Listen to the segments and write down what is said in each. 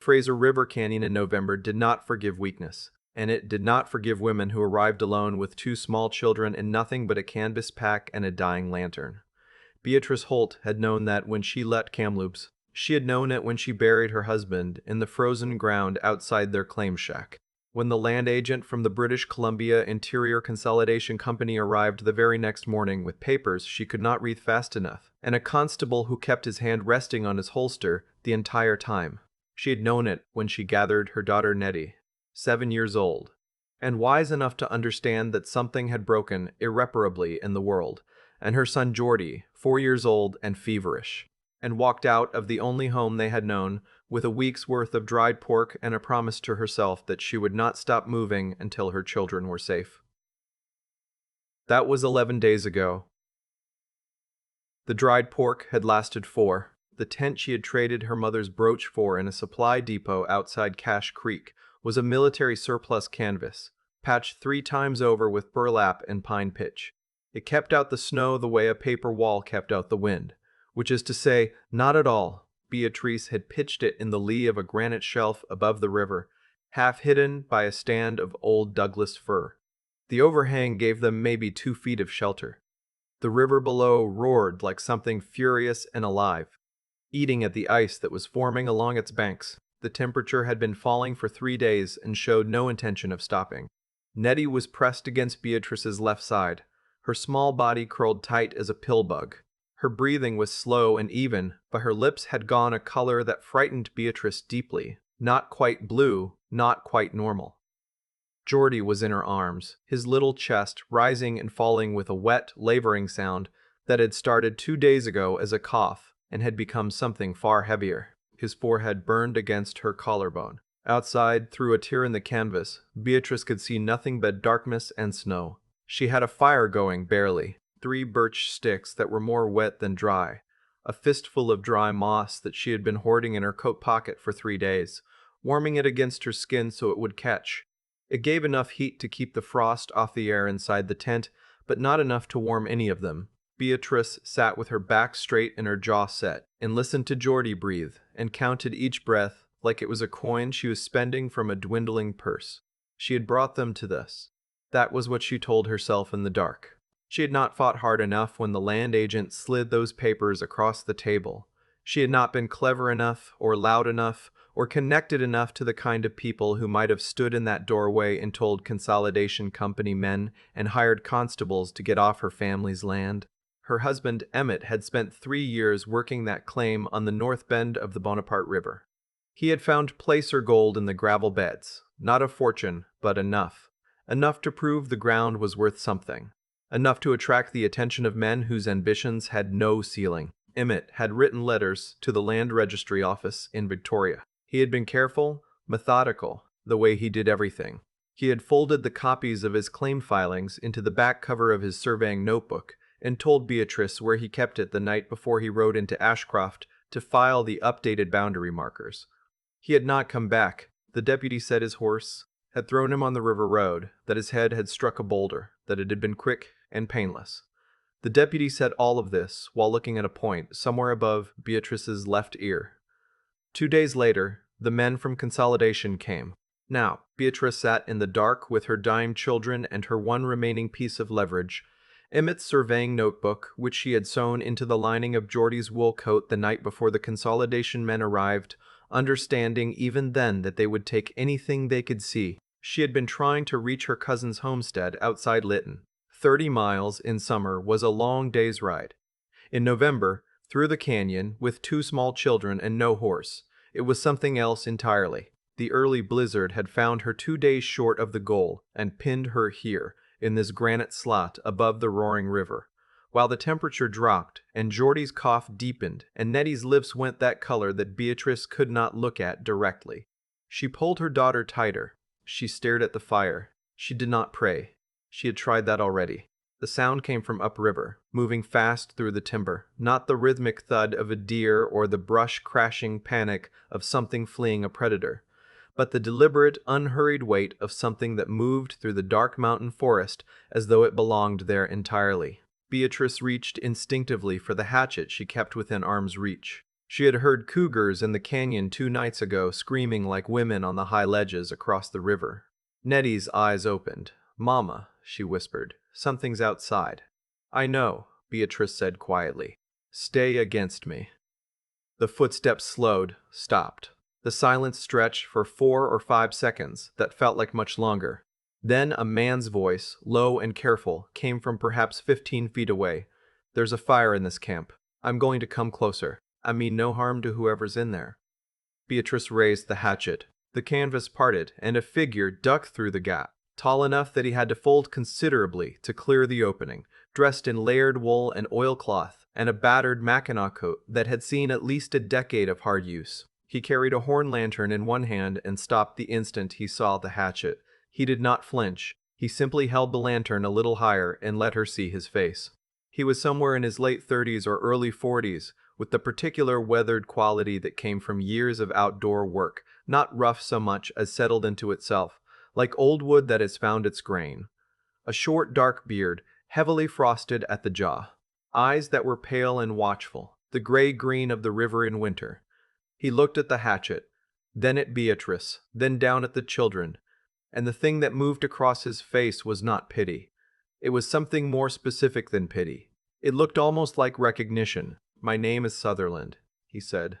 Fraser River Canyon in November did not forgive weakness, and it did not forgive women who arrived alone with two small children and nothing but a canvas pack and a dying lantern. Beatrice Holt had known that when she let Kamloops. She had known it when she buried her husband in the frozen ground outside their claim shack. When the land agent from the British Columbia Interior Consolidation Company arrived the very next morning with papers she could not read fast enough, and a constable who kept his hand resting on his holster the entire time. She had known it when she gathered her daughter Nettie, 7 years old, and wise enough to understand that something had broken irreparably in the world, and her son Geordie, 4 years old and feverish, and walked out of the only home they had known with a week's worth of dried pork and a promise to herself that she would not stop moving until her children were safe. That was 11 days ago. The dried pork had lasted 4. The tent she had traded her mother's brooch for in a supply depot outside Cache Creek was a military surplus canvas, patched 3 times over with burlap and pine pitch. It kept out the snow the way a paper wall kept out the wind, which is to say, not at all. Beatrice had pitched it in the lee of a granite shelf above the river, half hidden by a stand of old Douglas fir. The overhang gave them maybe 2 feet of shelter. The river below roared like something furious and alive, eating at the ice that was forming along its banks. The temperature had been falling for 3 days and showed no intention of stopping. Nettie was pressed against Beatrice's left side, her small body curled tight as a pill bug. Her breathing was slow and even, but her lips had gone a color that frightened Beatrice deeply. Not quite blue, not quite normal. Geordie was in her arms, his little chest rising and falling with a wet, laboring sound that had started 2 days ago as a cough and had become something far heavier. His forehead burned against her collarbone. Outside, through a tear in the canvas, Beatrice could see nothing but darkness and snow. She had a fire going, barely. 3 birch sticks that were more wet than dry, a fistful of dry moss that she had been hoarding in her coat pocket for 3 days, warming it against her skin so it would catch. It gave enough heat to keep the frost off the air inside the tent, but not enough to warm any of them. Beatrice sat with her back straight and her jaw set, and listened to Geordie breathe, and counted each breath like it was a coin she was spending from a dwindling purse. She had brought them to this. That was what she told herself in the dark. She had not fought hard enough when the land agent slid those papers across the table. She had not been clever enough, or loud enough, or connected enough to the kind of people who might have stood in that doorway and told Consolidation Company men and hired constables to get off her family's land. Her husband, Emmett, had spent 3 years working that claim on the north bend of the Bonaparte River. He had found placer gold in the gravel beds, not a fortune, but enough. Enough to prove the ground was worth something. Enough to attract the attention of men whose ambitions had no ceiling. Emmett had written letters to the Land Registry Office in Victoria. He had been careful, methodical, the way he did everything. He had folded the copies of his claim filings into the back cover of his surveying notebook and told Beatrice where he kept it the night before he rode into Ashcroft to file the updated boundary markers. He had not come back. The deputy said his horse had thrown him on the river road, that his head had struck a boulder, that it had been quick and painless. The deputy said all of this while looking at a point somewhere above Beatrice's left ear. 2 days later, the men from Consolidation came. Now, Beatrice sat in the dark with her dying children and her one remaining piece of leverage, Emmett's surveying notebook, which she had sewn into the lining of Geordie's wool coat the night before the Consolidation men arrived, understanding even then that they would take anything they could see. She had been trying to reach her cousin's homestead outside Lytton. 30 miles in summer was a long day's ride. In November, through the canyon, with 2 small children and no horse, it was something else entirely. The early blizzard had found her 2 days short of the goal and pinned her here, in this granite slot above the roaring river. While the temperature dropped, and Geordie's cough deepened, and Nettie's lips went that color that Beatrice could not look at directly. She pulled her daughter tighter. She stared at the fire. She did not pray. She had tried that already. The sound came from upriver, moving fast through the timber, not the rhythmic thud of a deer or the brush-crashing panic of something fleeing a predator, but the deliberate, unhurried weight of something that moved through the dark mountain forest as though it belonged there entirely. Beatrice reached instinctively for the hatchet she kept within arm's reach. She had heard cougars in the canyon 2 nights ago screaming like women on the high ledges across the river. Nettie's eyes opened. "Mama," she whispered, "something's outside." "I know," Beatrice said quietly. "Stay against me." The footsteps slowed, stopped. The silence stretched for 4 or 5 seconds that felt like much longer. Then a man's voice, low and careful, came from perhaps 15 feet away. "There's a fire in this camp. I'm going to come closer. I mean no harm to whoever's in there." Beatrice raised the hatchet. The canvas parted, and a figure ducked through the gap, tall enough that he had to fold considerably to clear the opening, dressed in layered wool and oilcloth, and a battered Mackinaw coat that had seen at least a decade of hard use. He carried a horn lantern in one hand and stopped the instant he saw the hatchet. He did not flinch. He simply held the lantern a little higher and let her see his face. He was somewhere in his late 30s or early 40s, with the particular weathered quality that came from years of outdoor work, not rough so much as settled into itself, like old wood that has found its grain. A short dark beard, heavily frosted at the jaw. Eyes that were pale and watchful, the gray-green of the river in winter. He looked at the hatchet, then at Beatrice, then down at the children, and the thing that moved across his face was not pity. It was something more specific than pity. It looked almost like recognition. "My name is Sutherland," he said.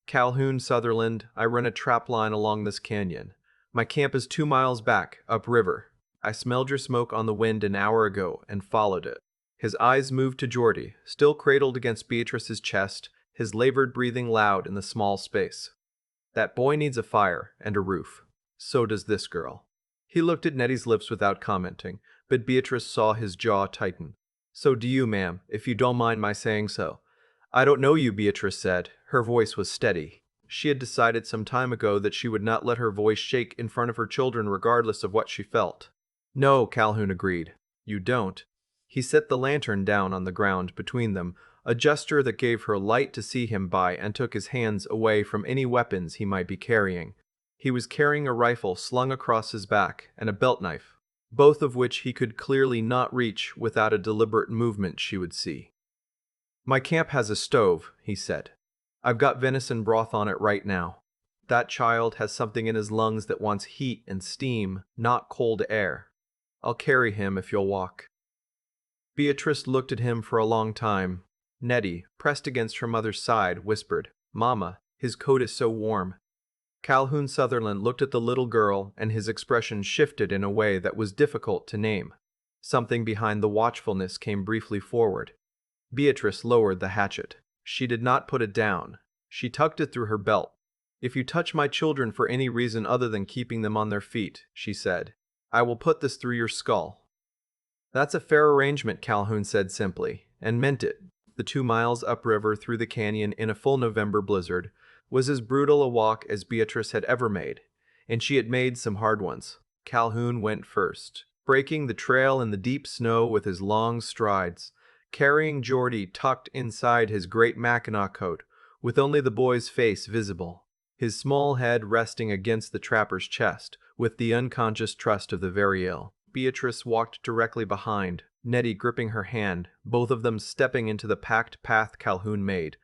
"Calhoun Sutherland. I run a trap line along this canyon. My camp is 2 miles back, upriver. I smelled your smoke on the wind an hour ago and followed it." His eyes moved to Geordie, still cradled against Beatrice's chest, his labored breathing loud in the small space. "That boy needs a fire and a roof. So does this girl." He looked at Nettie's lips without commenting, but Beatrice saw his jaw tighten. "So do you, ma'am, if you don't mind my saying so." "I don't know you," Beatrice said. Her voice was steady. She had decided some time ago that she would not let her voice shake in front of her children regardless of what she felt. "No," Calhoun agreed. "You don't." He set the lantern down on the ground between them, a gesture that gave her light to see him by, and took his hands away from any weapons he might be carrying. He was carrying a rifle slung across his back and a belt knife, both of which he could clearly not reach without a deliberate movement she would see. "My camp has a stove," he said. "I've got venison broth on it right now. That child has something in his lungs that wants heat and steam, not cold air. I'll carry him if you'll walk." Beatrice looked at him for a long time. Nettie, pressed against her mother's side, whispered, "Mama, his coat is so warm." Calhoun Sutherland looked at the little girl, and his expression shifted in a way that was difficult to name. Something behind the watchfulness came briefly forward. Beatrice lowered the hatchet. She did not put it down. She tucked it through her belt. "If you touch my children for any reason other than keeping them on their feet," she said, "I will put this through your skull." "That's a fair arrangement," Calhoun said simply, and meant it. The 2 miles upriver through the canyon in a full November blizzard was as brutal a walk as Beatrice had ever made, and she had made some hard ones. Calhoun went first, breaking the trail in the deep snow with his long strides, carrying Geordie tucked inside his great Mackinaw coat, with only the boy's face visible, his small head resting against the trapper's chest, with the unconscious trust of the very ill. Beatrice walked directly behind, Nettie gripping her hand, both of them stepping into the packed path Calhoun made.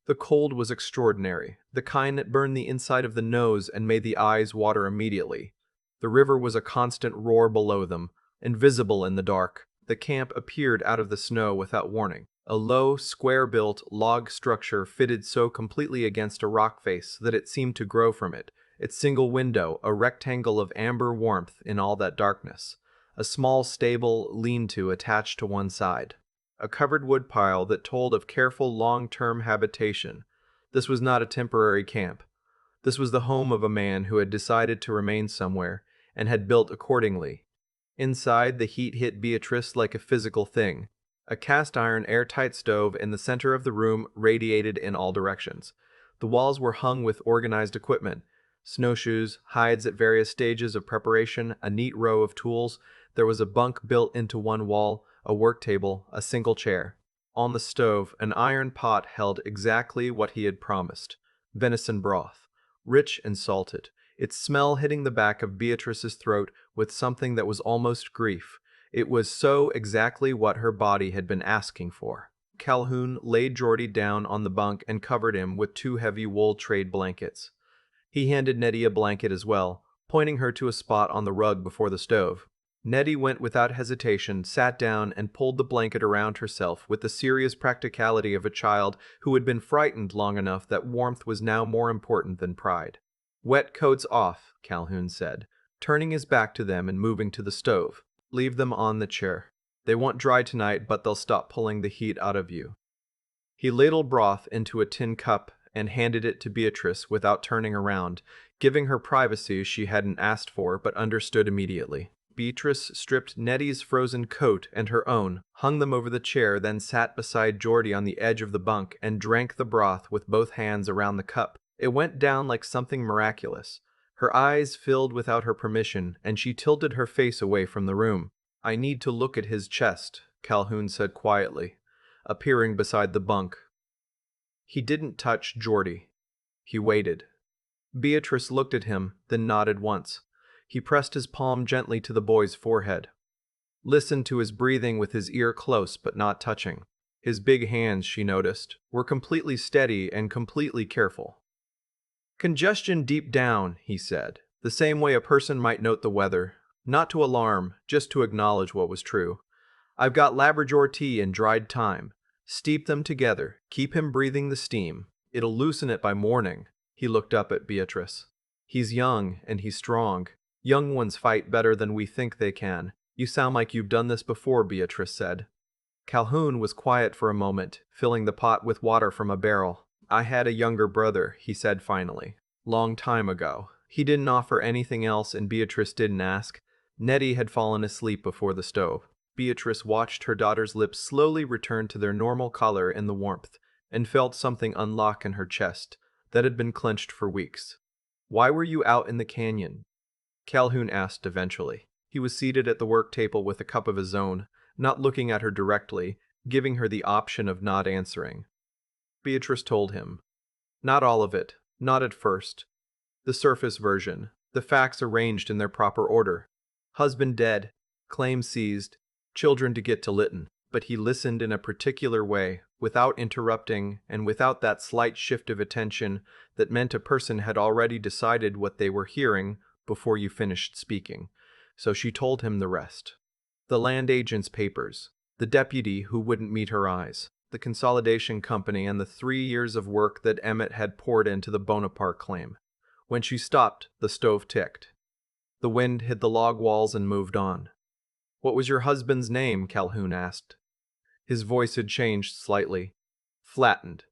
The cold was extraordinary, the kind that burned the inside of the nose and made the eyes water immediately. The river was a constant roar below them, invisible in the dark. The camp appeared out of the snow without warning. A low, square-built log structure fitted so completely against a rock face that it seemed to grow from it, its single window a rectangle of amber warmth in all that darkness. A small stable lean-to attached to one side. A covered woodpile that told of careful long-term habitation. This was not a temporary camp. This was the home of a man who had decided to remain somewhere, and had built accordingly. Inside, the heat hit Beatrice like a physical thing. A cast-iron airtight stove in the center of the room radiated in all directions. The walls were hung with organized equipment. Snowshoes, hides at various stages of preparation, a neat row of tools. There was a bunk built into one wall, a work table, a single chair. On the stove, an iron pot held exactly what he had promised: venison broth, rich and salted, its smell hitting the back of Beatrice's throat with something that was almost grief. It was so exactly what her body had been asking for. Calhoun laid Geordie down on the bunk and covered him with two heavy wool trade blankets. He handed Nettie a blanket as well, pointing her to a spot on the rug before the stove. Nettie went without hesitation, sat down, and pulled the blanket around herself with the serious practicality of a child who had been frightened long enough that warmth was now more important than pride. "Wet coats off," Calhoun said, turning his back to them and moving to the stove. "Leave them on the chair. They won't dry tonight, but they'll stop pulling the heat out of you." He ladled broth into a tin cup and handed it to Beatrice without turning around, giving her privacy she hadn't asked for but understood immediately. Beatrice stripped Nettie's frozen coat and her own, hung them over the chair, then sat beside Geordie on the edge of the bunk and drank the broth with both hands around the cup. It went down like something miraculous. Her eyes filled without her permission, and she tilted her face away from the room. "I need to look at his chest," Calhoun said quietly, appearing beside the bunk. He didn't touch Geordie. He waited. Beatrice looked at him, then nodded once. He pressed his palm gently to the boy's forehead. Listened to his breathing with his ear close but not touching. His big hands, she noticed, were completely steady and completely careful. "Congestion deep down," he said, the same way a person might note the weather, not to alarm, just to acknowledge what was true. "I've got Labrador tea and dried thyme. Steep them together, keep him breathing the steam. It'll loosen it by morning." He looked up at Beatrice. "He's young and he's strong. Young ones fight better than we think they can. You sound like you've done this before," Beatrice said. Calhoun was quiet for a moment, filling the pot with water from a barrel. "I had a younger brother," he said finally. "Long time ago." He didn't offer anything else and Beatrice didn't ask. Nettie had fallen asleep before the stove. Beatrice watched her daughter's lips slowly return to their normal color in the warmth, and felt something unlock in her chest that had been clenched for weeks. "Why were you out in the canyon?" Calhoun asked eventually. He was seated at the work table with a cup of his own, not looking at her directly, giving her the option of not answering. Beatrice told him. Not all of it, not at first. The surface version, the facts arranged in their proper order. Husband dead, claim seized, children to get to Lytton. But he listened in a particular way, without interrupting and without that slight shift of attention that meant a person had already decided what they were hearing before you finished speaking. So she told him the rest. The land agent's papers, the deputy who wouldn't meet her eyes, the consolidation company, and the 3 years of work that Emmett had poured into the Bonaparte claim. When she stopped, the stove ticked. The wind hit the log walls and moved on. "What was your husband's name?" Calhoun asked. His voice had changed slightly, flattened.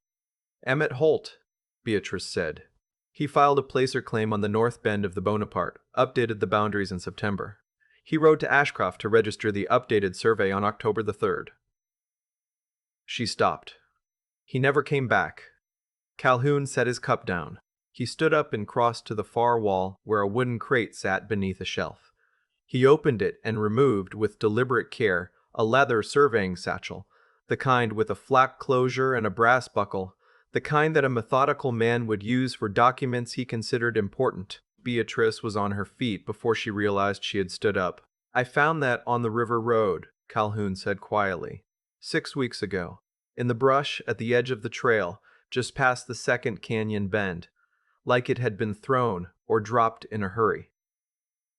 "Emmett Holt," Beatrice said. "He filed a placer claim on the north bend of the Bonaparte, updated the boundaries in September. He rode to Ashcroft to register the updated survey on October the 3rd. She stopped. "He never came back." Calhoun set his cup down. He stood up and crossed to the far wall where a wooden crate sat beneath a shelf. He opened it and removed, with deliberate care, a leather surveying satchel, the kind with a flat closure and a brass buckle, the kind that a methodical man would use for documents he considered important. Beatrice was on her feet before she realized she had stood up. "I found that on the river road," Calhoun said quietly. 6 weeks ago, in the brush at the edge of the trail, just past the second canyon bend, like it had been thrown or dropped in a hurry.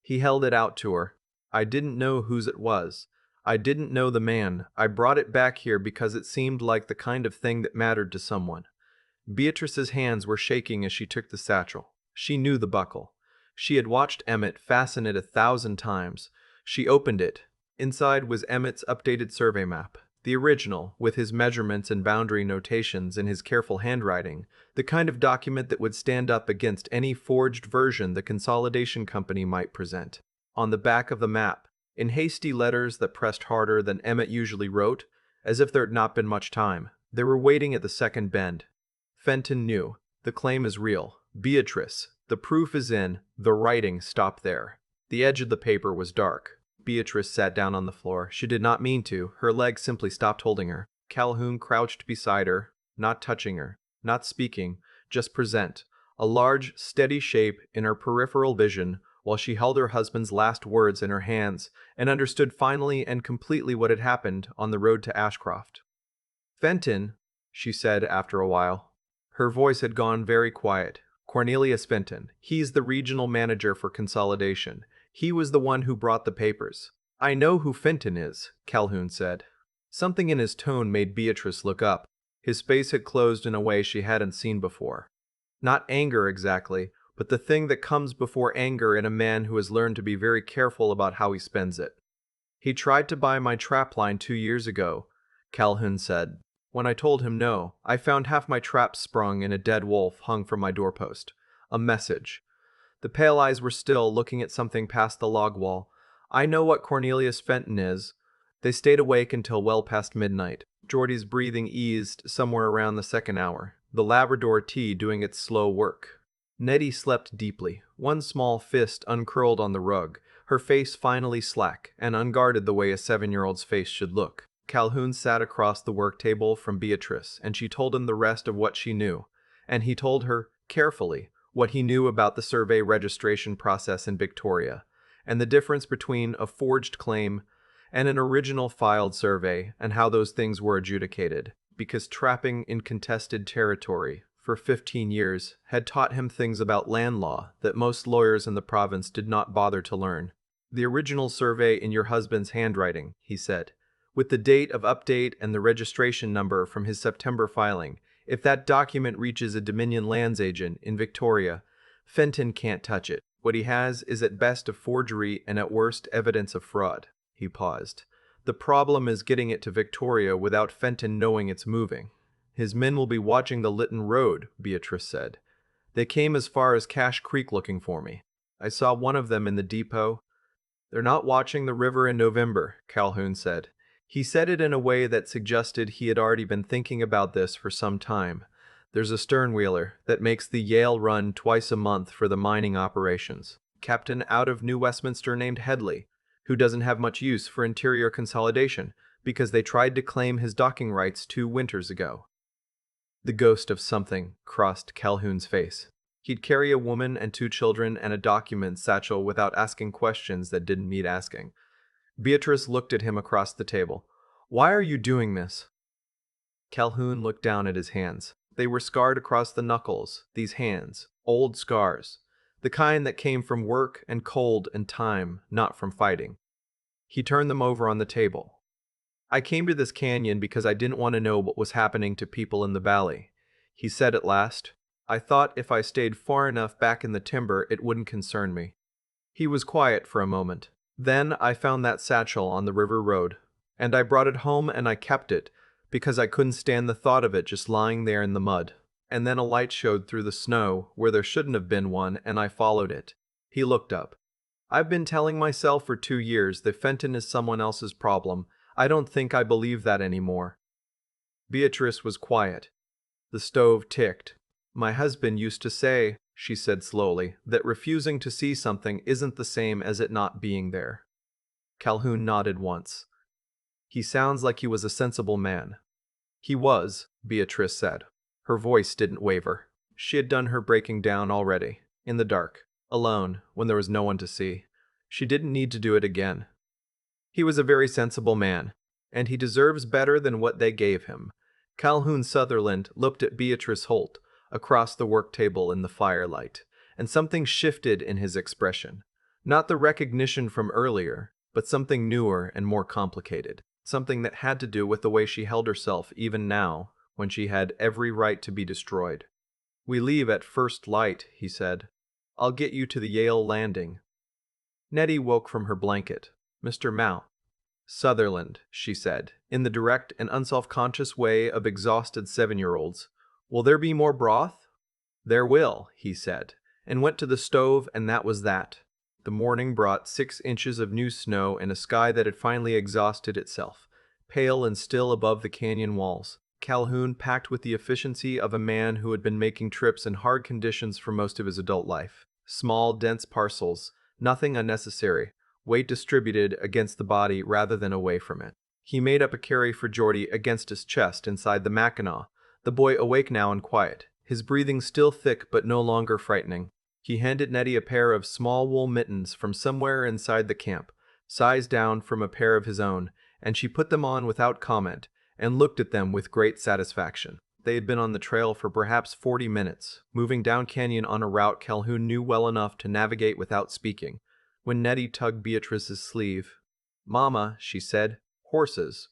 He held it out to her. "I didn't know whose it was. I didn't know the man. I brought it back here because it seemed like the kind of thing that mattered to someone." Beatrice's hands were shaking as she took the satchel. She knew the buckle. She had watched Emmett fasten it 1,000 times. She opened it. Inside was Emmett's updated survey map. The original, with his measurements and boundary notations in his careful handwriting, the kind of document that would stand up against any forged version the consolidation company might present. On the back of the map, in hasty letters that pressed harder than Emmett usually wrote, as if there had not been much time, they were waiting at the second bend. Fenton knew. The claim is real. Beatrice, the proof is in, the writing stopped there. The edge of the paper was dark. Beatrice sat down on the floor. She did not mean to. Her legs simply stopped holding her. Calhoun crouched beside her, not touching her, not speaking, just present, a large, steady shape in her peripheral vision, while she held her husband's last words in her hands and understood finally and completely what had happened on the road to Ashcroft. Fenton, she said after a while. Her voice had gone very quiet. Cornelius Fenton. He's the regional manager for consolidation. He was the one who brought the papers. I know who Fenton is, Calhoun said. Something in his tone made Beatrice look up. His face had closed in a way she hadn't seen before. Not anger exactly, but the thing that comes before anger in a man who has learned to be very careful about how he spends it. He tried to buy my trapline 2 years ago, Calhoun said. When I told him no, I found half my traps sprung in a dead wolf hung from my doorpost. A message. The pale eyes were still looking at something past the log wall. I know what Cornelius Fenton is. They stayed awake until well past midnight. Geordie's breathing eased somewhere around the second hour, the Labrador tea doing its slow work. Nettie slept deeply, one small fist uncurled on the rug, her face finally slack and unguarded the way a 7-year-old's face should look. Calhoun sat across the work table from Beatrice, and she told him the rest of what she knew, and he told her, carefully, what he knew about the survey registration process in Victoria, and the difference between a forged claim and an original filed survey, and how those things were adjudicated, because trapping in contested territory for 15 years had taught him things about land law that most lawyers in the province did not bother to learn. The original survey in your husband's handwriting, he said, with the date of update and the registration number from his September filing. If that document reaches a Dominion Lands agent in Victoria, Fenton can't touch it. What he has is at best a forgery and at worst evidence of fraud. He paused. The problem is getting it to Victoria without Fenton knowing it's moving. His men will be watching the Lytton Road, Beatrice said. They came as far as Cache Creek looking for me. I saw one of them in the depot. They're not watching the river in November, Calhoun said. He said it in a way that suggested he had already been thinking about this for some time. There's a sternwheeler that makes the Yale run twice a month for the mining operations. Captain out of New Westminster named Headley, who doesn't have much use for interior consolidation because they tried to claim his docking rights 2 winters ago. The ghost of something crossed Calhoun's face. He'd carry a woman and 2 children and a document satchel without asking questions that didn't need asking. Beatrice looked at him across the table. Why are you doing this? Calhoun looked down at his hands. They were scarred across the knuckles, these hands, old scars, the kind that came from work and cold and time, not from fighting. He turned them over on the table. I came to this canyon because I didn't want to know what was happening to people in the valley, he said at last. I thought if I stayed far enough back in the timber, it wouldn't concern me. He was quiet for a moment. Then I found that satchel on the river road, and I brought it home and I kept it, because I couldn't stand the thought of it just lying there in the mud. And then a light showed through the snow where there shouldn't have been one, and I followed it. He looked up. I've been telling myself for 2 years that Fenton is someone else's problem. I don't think I believe that anymore. Beatrice was quiet. The stove ticked. My husband used to say, she said slowly, that refusing to see something isn't the same as it not being there. Calhoun nodded once. He sounds like he was a sensible man. He was, Beatrice said. Her voice didn't waver. She had done her breaking down already, in the dark, alone, when there was no one to see. She didn't need to do it again. He was a very sensible man, and he deserves better than what they gave him. Calhoun Sutherland looked at Beatrice Holt across the work table in the firelight, and something shifted in his expression. Not the recognition from earlier, but something newer and more complicated. Something that had to do with the way she held herself even now, when she had every right to be destroyed. We leave at first light, he said. I'll get you to the Yale landing. Nettie woke from her blanket. Mr. Mount. Sutherland, she said, in the direct and unself-conscious way of exhausted 7-year-olds. Will there be more broth? There will, he said, and went to the stove, and that was that. The morning brought 6 inches of new snow and a sky that had finally exhausted itself, pale and still above the canyon walls. Calhoun packed with the efficiency of a man who had been making trips in hard conditions for most of his adult life. Small, dense parcels, nothing unnecessary, weight distributed against the body rather than away from it. He made up a carry for Geordie against his chest inside the Mackinaw, the boy awake now and quiet, his breathing still thick but no longer frightening. He handed Nettie a pair of small wool mittens from somewhere inside the camp, sized down from a pair of his own, and she put them on without comment, and looked at them with great satisfaction. They had been on the trail for perhaps 40 minutes, moving down canyon on a route Calhoun knew well enough to navigate without speaking, when Nettie tugged Beatrice's sleeve. "Mama," she said, "horses."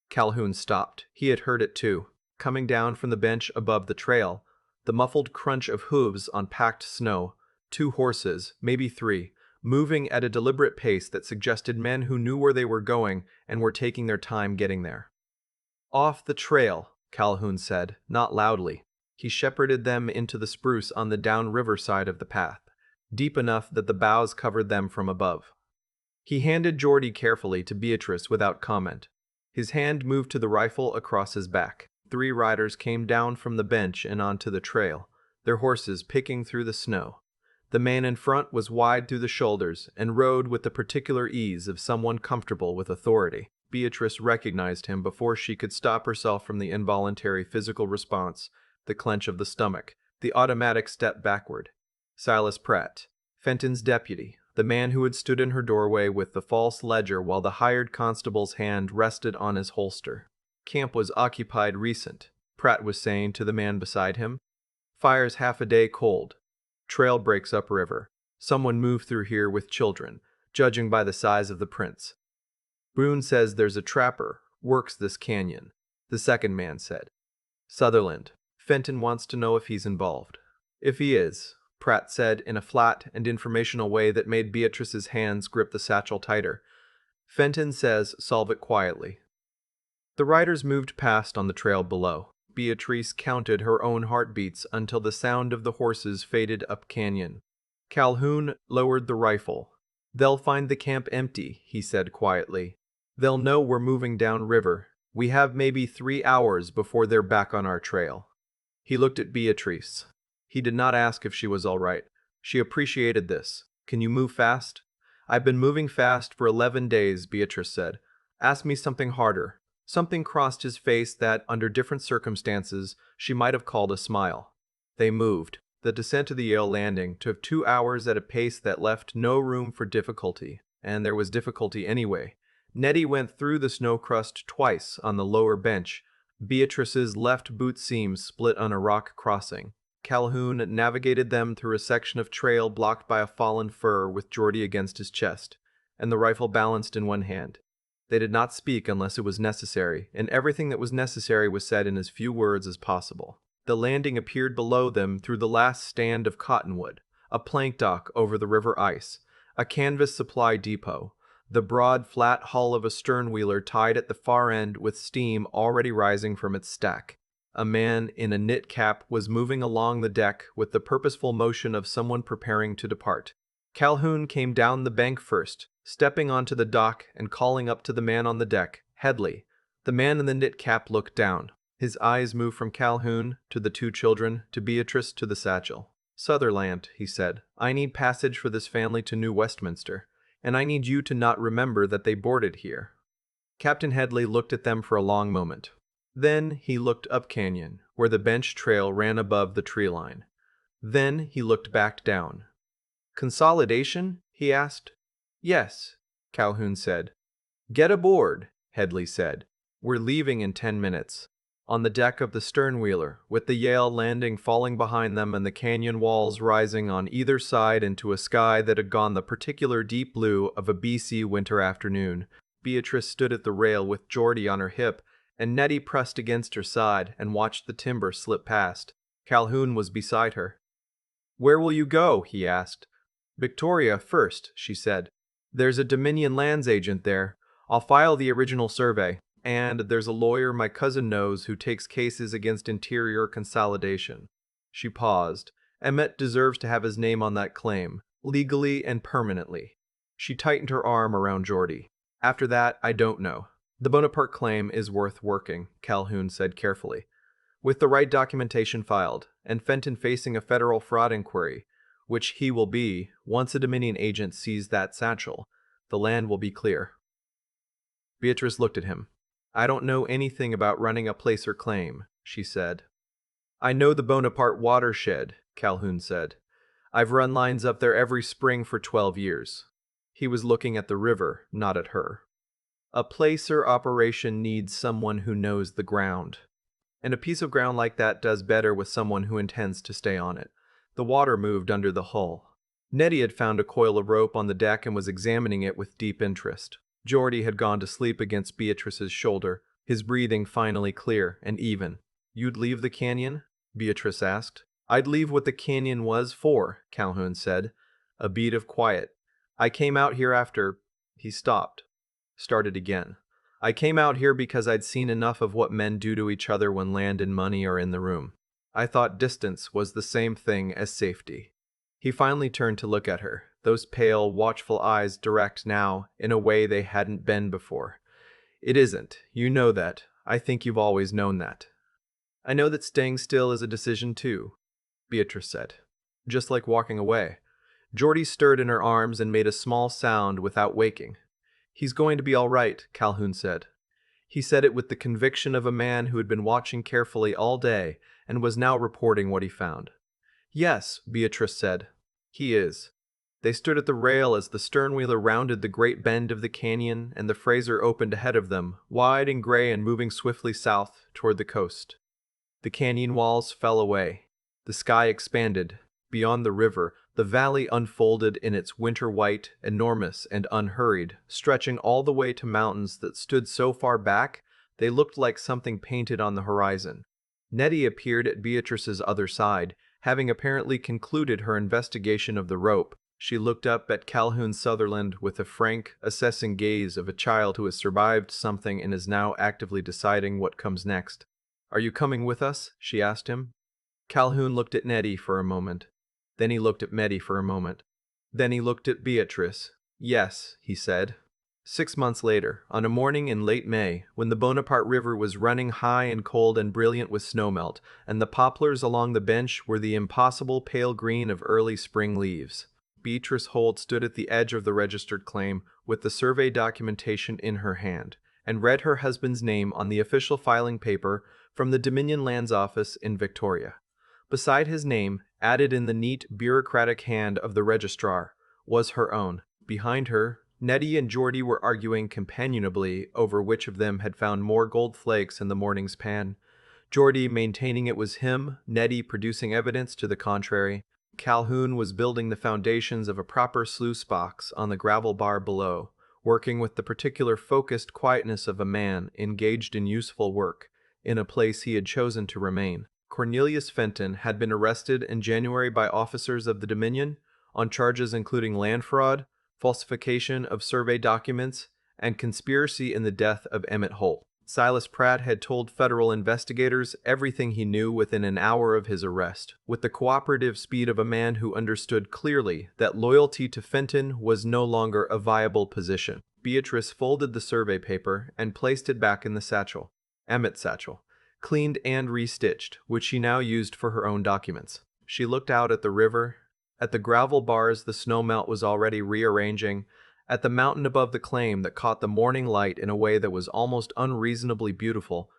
Calhoun stopped. He had heard it too. Coming down from the bench above the trail, the muffled crunch of hooves on packed snow, 2 horses, maybe 3, moving at a deliberate pace that suggested men who knew where they were going and were taking their time getting there. "Off the trail," Calhoun said, not loudly. He shepherded them into the spruce on the downriver side of the path, deep enough that the boughs covered them from above. He handed Geordie carefully to Beatrice without comment. His hand moved to the rifle across his back. 3 riders came down from the bench and onto the trail, their horses picking through the snow. The man in front was wide through the shoulders and rode with the particular ease of someone comfortable with authority. Beatrice recognized him before she could stop herself from the involuntary physical response, the clench of the stomach, the automatic step backward. Silas Pratt, Fenton's deputy, the man who had stood in her doorway with the false ledger while the hired constable's hand rested on his holster. "Camp was occupied recent," Pratt was saying to the man beside him. "Fire's half a day cold. Trail breaks upriver. Someone moved through here with children, judging by the size of the prints. Boone says there's a trapper, works this canyon," the second man said. "Sutherland. Fenton wants to know if he's involved." "If he is," Pratt said in a flat and informational way that made Beatrice's hands grip the satchel tighter. "Fenton says solve it quietly." The riders moved past on the trail below. Beatrice counted her own heartbeats until the sound of the horses faded up canyon. Calhoun lowered the rifle. "They'll find the camp empty," he said quietly. "They'll know we're moving downriver. We have maybe 3 hours before they're back on our trail." He looked at Beatrice. He did not ask if she was all right. She appreciated this. "Can you move fast?" "I've been moving fast for 11 days, Beatrice said. "Ask me something harder." Something crossed his face that, under different circumstances, she might have called a smile. They moved. The descent to the Yale landing took 2 hours at a pace that left no room for difficulty, and there was difficulty anyway. Nettie went through the snow crust twice on the lower bench. Beatrice's left boot seam split on a rock crossing. Calhoun navigated them through a section of trail blocked by a fallen fir with Geordie against his chest, and the rifle balanced in one hand. They did not speak unless it was necessary, and everything that was necessary was said in as few words as possible. The landing appeared below them through the last stand of cottonwood, a plank dock over the river ice, a canvas supply depot, the broad, flat hull of a stern-wheeler tied at the far end with steam already rising from its stack. A man in a knit cap was moving along the deck with the purposeful motion of someone preparing to depart. Calhoun came down the bank first, stepping onto the dock and calling up to the man on the deck, "Headley." The man in the knit cap looked down. His eyes moved from Calhoun to the 2 children, to Beatrice, to the satchel. "Sutherland," he said, "I need passage for this family to New Westminster, and I need you to not remember that they boarded here." Captain Headley looked at them for a long moment. Then he looked up canyon, where the bench trail ran above the tree line. Then he looked back down. "Consolidation?" he asked. "Yes," Calhoun said. "Get aboard," Headley said. "We're leaving in 10 minutes." On the deck of the sternwheeler, with the Yale landing falling behind them and the canyon walls rising on either side into a sky that had gone the particular deep blue of a BC winter afternoon, Beatrice stood at the rail with Geordie on her hip, and Nettie pressed against her side and watched the timber slip past. Calhoun was beside her. "Where will you go?" he asked. "Victoria first," she said. "There's a Dominion lands agent there. I'll file the original survey. And there's a lawyer my cousin knows who takes cases against interior consolidation." She paused. "Emmett deserves to have his name on that claim, legally and permanently." She tightened her arm around Geordie. "After that, I don't know." "The Bonaparte claim is worth working," Calhoun said carefully. "With the right documentation filed, and Fenton facing a federal fraud inquiry, which he will be once a Dominion agent sees that satchel, the land will be clear." Beatrice looked at him. "I don't know anything about running a placer claim," she said. "I know the Bonaparte watershed," Calhoun said. "I've run lines up there every spring for 12 years. He was looking at the river, not at her. A placer operation needs someone who knows the ground. And a piece of ground like that does better with someone who intends to stay on it. The water moved under the hull. Nettie had found a coil of rope on the deck and was examining it with deep interest. Geordie had gone to sleep against Beatrice's shoulder, his breathing finally clear and even. "You'd leave the canyon?" Beatrice asked. "I'd leave what the canyon was for," Calhoun said. A beat of quiet. "I came out here after—" He stopped. Started again. "I came out here because I'd seen enough of what men do to each other when land and money are in the room. I thought distance was the same thing as safety." He finally turned to look at her, those pale, watchful eyes direct now in a way they hadn't been before. "It isn't. You know that. I think you've always known that." "I know that staying still is a decision too," Beatrice said. "Just like walking away." Geordie stirred in her arms and made a small sound without waking. "He's going to be all right," Calhoun said. He said it with the conviction of a man who had been watching carefully all day and was now reporting what he found. "Yes," Beatrice said. "He is." They stood at the rail as the sternwheeler rounded the great bend of the canyon and the Fraser opened ahead of them, wide and gray and moving swiftly south toward the coast. The canyon walls fell away. The sky expanded. Beyond the river, the valley unfolded in its winter white, enormous and unhurried, stretching all the way to mountains that stood so far back they looked like something painted on the horizon. Nettie appeared at Beatrice's other side, having apparently concluded her investigation of the rope. She looked up at Calhoun Sutherland with the frank, assessing gaze of a child who has survived something and is now actively deciding what comes next. "Are you coming with us?" she asked him. Calhoun looked at Nettie for a moment. Then he looked at Nettie for a moment. Then he looked at Beatrice. "Yes," he said. 6 months later, on a morning in late May, when the Bonaparte River was running high and cold and brilliant with snowmelt, and the poplars along the bench were the impossible pale green of early spring leaves, Beatrice Holt stood at the edge of the registered claim with the survey documentation in her hand, and read her husband's name on the official filing paper from the Dominion Lands Office in Victoria. Beside his name, added in the neat, bureaucratic hand of the registrar, was her own. Behind her, Nettie and Geordie were arguing companionably over which of them had found more gold flakes in the morning's pan. Geordie maintaining it was him, Nettie producing evidence to the contrary. Calhoun was building the foundations of a proper sluice box on the gravel bar below, working with the particular focused quietness of a man engaged in useful work, in a place he had chosen to remain. Cornelius Fenton had been arrested in January by officers of the Dominion on charges including land fraud, falsification of survey documents, and conspiracy in the death of Emmett Holt. Silas Pratt had told federal investigators everything he knew within an hour of his arrest, with the cooperative speed of a man who understood clearly that loyalty to Fenton was no longer a viable position. Beatrice folded the survey paper and placed it back in the satchel, Emmett's satchel, cleaned and restitched, which she now used for her own documents. She looked out at the river, at the gravel bars the snowmelt was already rearranging, at the mountain above the claim that caught the morning light in a way that was almost unreasonably beautiful.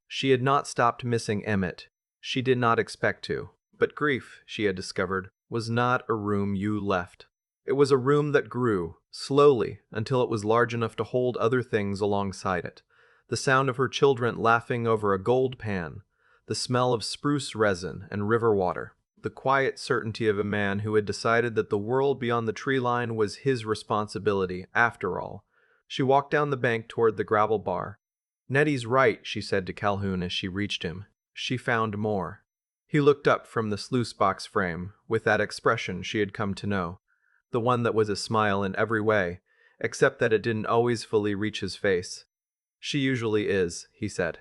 She had not stopped missing Emmett. She did not expect to. But grief, she had discovered, was not a room you left. It was a room that grew, slowly, until it was large enough to hold other things alongside it. The sound of her children laughing over a gold pan, the smell of spruce resin and river water, the quiet certainty of a man who had decided that the world beyond the tree line was his responsibility, after all. She walked down the bank toward the gravel bar. "Nettie's right," she said to Calhoun as she reached him. "She found more." He looked up from the sluice box frame with that expression she had come to know, the one that was a smile in every way, except that it didn't always fully reach his face. "She usually is," he said.